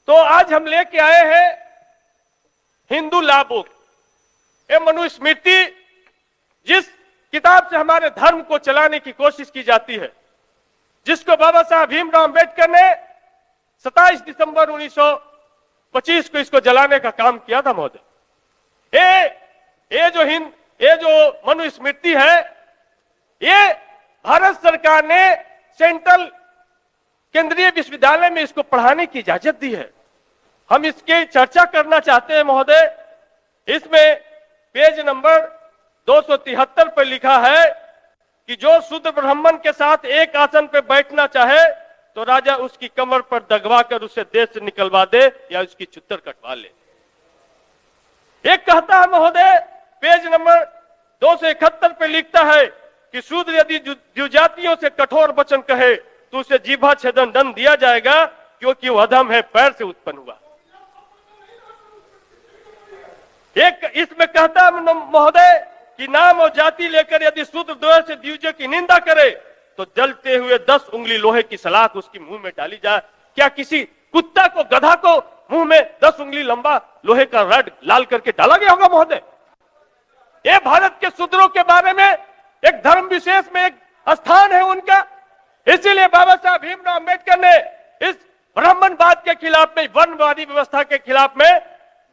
तो आज हम लेके आए हैं हिंदू लॉ बुक, ये मनुस्मृति, जिस किताब से हमारे धर्म को चलाने की कोशिश की जाती है, जिसको बाबा साहब भीमराव अंबेडकर ने 27 दिसंबर 1925 को इसको जलाने का काम किया था महोदय। ये जो मनुस्मृति है, ये भारत सरकार ने सेंट्रल केंद्रीय विश्वविद्यालय में इसको पढ़ाने की इजाजत दी है। हम इसकी चर्चा करना चाहते हैं महोदय। इसमें पेज नंबर 273 पर लिखा है कि जो शूद्र ब्राह्मण के साथ एक आसन पर बैठना चाहे तो राजा उसकी कमर पर दगवा कर उसे देश से निकलवा दे या उसकी चुत्तर कटवा ले। एक कहता है महोदय, पेज नंबर 271 पे लिखता है कि शूद्र यदि द्विजातियों से कठोर वचन कहे तो उसे जीभा छेदन दंड दिया जाएगा, क्योंकि वह अधम है, पैर से उत्पन्न हुआ। एक इसमें कहता है महोदय कि नाम और जाति लेकर यदि शूद्र द्वय से द्विजों की निंदा करे तो जलते हुए 10 उंगली लोहे की सलाख उसकी मुंह में डाली जाए। क्या किसी कुत्ता को, गधा को मुंह में 10 उंगली लंबा लोहे का रड लाल करके डाला गया होगा महोदय? ये भारत के शूद्रों के बारे में एक धर्म विशेष में एक स्थान है उनका। इसीलिए बाबा साहब भीमराव अंबेडकर ने इस ब्राह्मणवाद के खिलाफ में, वर्णवादी व्यवस्था के खिलाफ में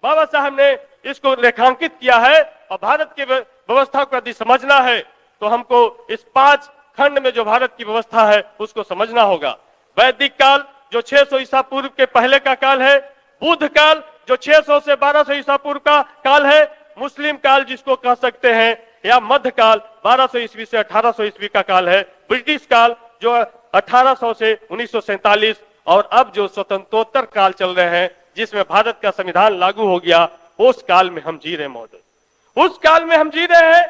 बाबा साहब ने इसको रेखांकित किया है। और भारत की व्यवस्था को यदि समझना है तो हमको इस 5 खंड में जो भारत की व्यवस्था है उसको समझना होगा। वैदिक काल जो 600 ईसा पूर्व के पहले का काल है, बुद्ध काल जो 600 से 1200 ईसा पूर्व का काल है, मुस्लिम काल जिसको कह सकते हैं, या मध्य काल 1200 ईस्वी से 1800 ईस्वी का काल है, ब्रिटिश काल जो 1800 से 1947, और अब जो स्वतंत्रोत्तर काल चल रहे हैं जिसमें भारत का संविधान लागू हो गया, उस काल में हम जी रहे हैं महोदय, उस काल में हम जी रहे हैं।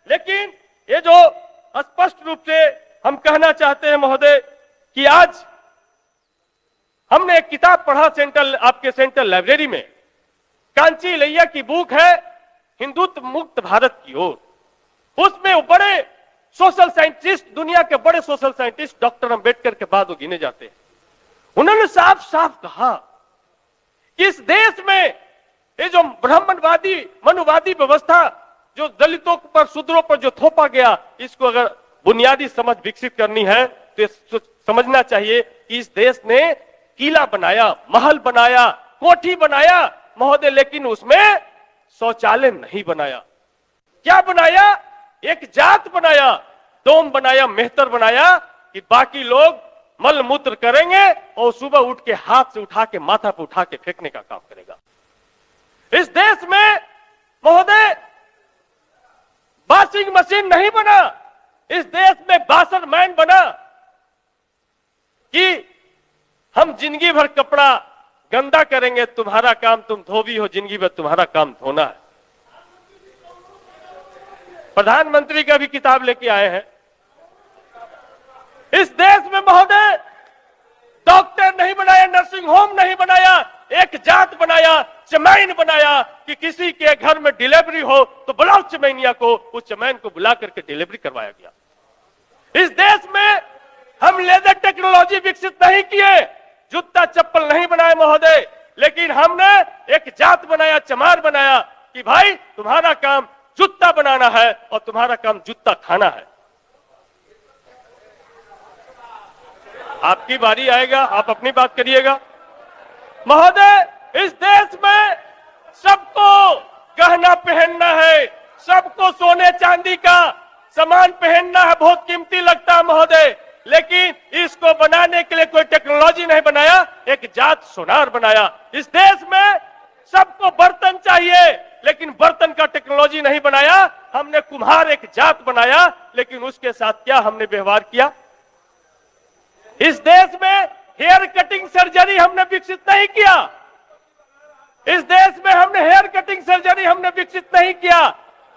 लेकिन ये जो स्पष्ट रूप से हम कहना चाहते हैं महोदय कि आज हमने एक किताब पढ़ा आपके सेंट्रल लाइब्रेरी में, कांची लैया की बुक है हिंदुत्व मुक्त भारत की ओर। उसमें वो बड़े सोशल साइंटिस्ट, दुनिया के बड़े सोशल साइंटिस्ट डॉक्टर अंबेडकर के बाद वो गिने जाते हैं। उन्होंने साफ साफ कहा कि इस देश में ये जो ब्राह्मणवादी मनुवादी व्यवस्था जो दलितों पर, शूद्रों पर जो थोपा गया, इसको अगर बुनियादी समझ विकसित करनी है तो समझना चाहिए कि इस देश ने किला बनाया, महल बनाया, कोठी बनाया महोदय, लेकिन उसमें शौचालय नहीं बनाया। क्या बनाया? एक जात बनाया, डोम बनाया, मेहतर बनाया कि बाकी लोग मल मूत्र करेंगे और सुबह उठ के हाथ से उठा के माथा पे उठा के फेंकने का काम करेगा। इस देश में महोदय वॉशिंग मशीन नहीं बना, इस देश में बासर मैन बना कि हम जिंदगी भर कपड़ा गंदा करेंगे, तुम्हारा काम, तुम धोबी हो, जिंदगी भर तुम्हारा काम धोना है। प्रधानमंत्री का भी किताब लेके आए हैं। इस देश में महोदय डॉक्टर नहीं बनाया, नर्सिंग होम नहीं बनाया, एक जात बनाया, चमैन बनाया कि किसी के घर में डिलीवरी हो तो बुलाओ चमैनिया को, उस चमैन को बुला करके डिलीवरी करवाया गया। इस देश में हम लेजर टेक्नोलॉजी विकसित नहीं किए, जूता चप्पल नहीं बनाए महोदय, लेकिन हमने एक जात बनाया, चमार बनाया कि भाई तुम्हारा काम जूता बनाना है और तुम्हारा काम जूता खाना है। आपकी बारी आएगा, आप अपनी बात करिएगा महोदय। इस देश में सबको गहना पहनना है, सबको सोने चांदी का सामान पहनना है, बहुत कीमती लगता है महोदय, लेकिन इसको बनाने के लिए कोई टेक्नोलॉजी नहीं बनाया, एक जात सोनार बनाया। इस देश में सबको बर्तन चाहिए, लेकिन बर्तन का टेक्नोलॉजी नहीं बनाया। हमने कुम्हार एक जात बनाया, लेकिन उसके साथ क्या हमने व्यवहार किया? इस देश में हेयर कटिंग सर्जरी हमने विकसित नहीं किया, इस देश में हमने हेयर कटिंग सर्जरी हमने विकसित नहीं किया।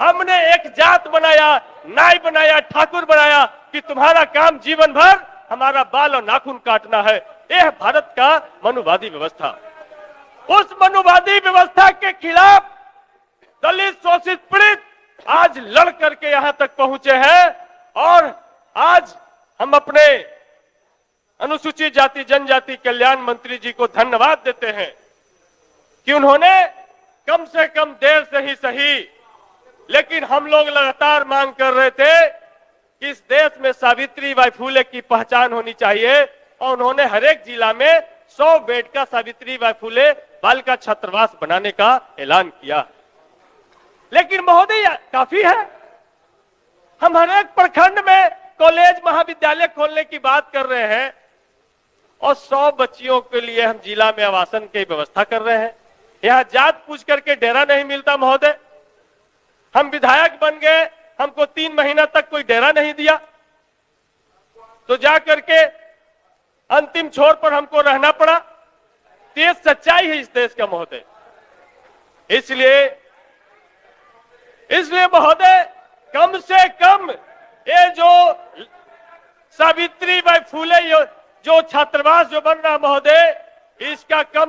हमने एक जात बनाया, नाई बनाया, ठाकुर बनाया कि तुम्हारा काम जीवन भर हमारा बाल और नाखून काटना है। यह भारत का मनुवादी व्यवस्था। उस मनुवादी व्यवस्था के खिलाफ दलित, शोषित, पीड़ित आज लड़ करके यहां तक पहुंचे हैं। और आज हम अपने अनुसूचित जाति जनजाति कल्याण मंत्री जी को धन्यवाद देते हैं कि उन्होंने कम से कम देर से ही सही, लेकिन हम लोग लगातार मांग कर रहे थे कि इस देश में सावित्रीबाई फुले की पहचान होनी चाहिए, और उन्होंने हर एक जिला में 100 बेड का सावित्रीबाई फुले बालिका छात्रावास बनाने का ऐलान किया। लेकिन महोदय काफी है, हम हर एक प्रखंड में कॉलेज महाविद्यालय खोलने की बात कर रहे हैं और 100 बच्चियों के लिए हम जिला में आवासन की व्यवस्था कर रहे हैं। यहाँ जात पूछ करके डेरा नहीं मिलता महोदय। हम विधायक बन गए, हमको 3 महीना तक कोई डेरा नहीं दिया, तो जा करके अंतिम छोर पर हमको रहना पड़ा। ये सच्चाई है इस देश का महोदय। इसलिए महोदय कम से कम ये जो सावित्रीबाई फुले जो छात्रावास जो बन रहा महोदय, इसका कम